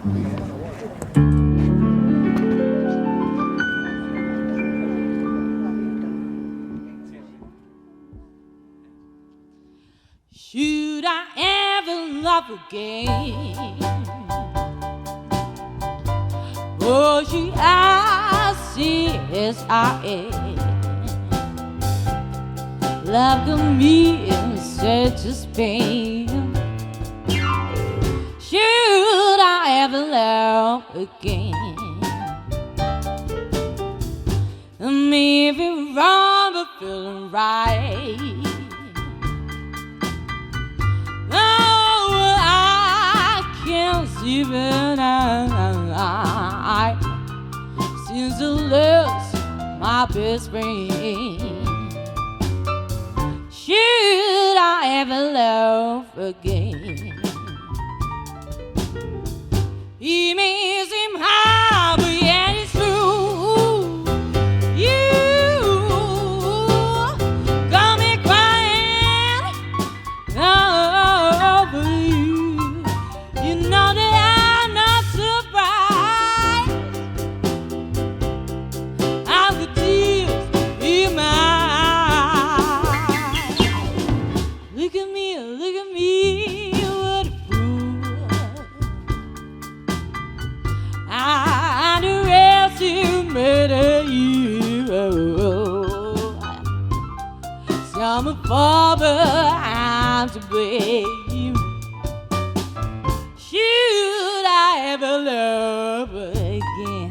Should I ever love again? Oh, should I see as I am? Love can be in such a pain. Should I ever love again? Maybe wrong but feeling right. Oh, I can't see when I since I lost my best friend. Should I ever love again? He may seem high, but yet it's true. You got me crying over you. You know that I'm not surprised. I've got tears in my eyes. Look at me, what a fool. I underestimated you. Some father, I'm to blame. Should I ever love again?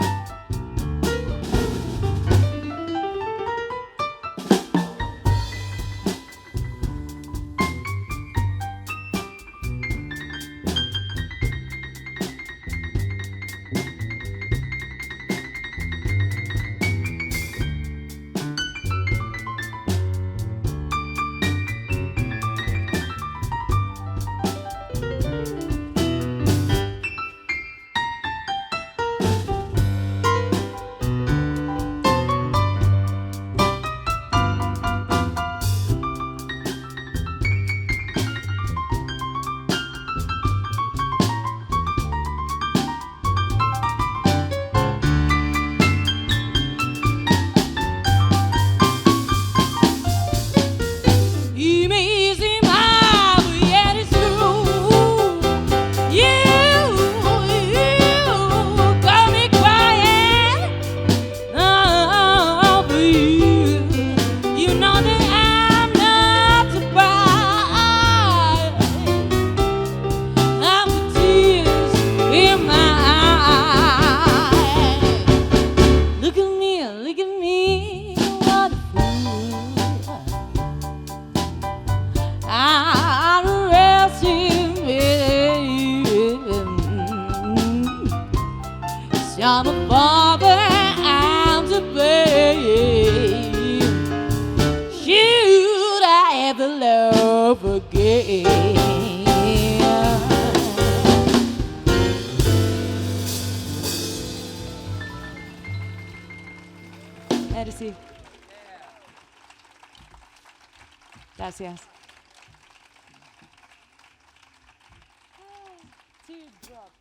I'm a father, I'm to blame. Should I ever love again? Merci. Gracias. Teardrops.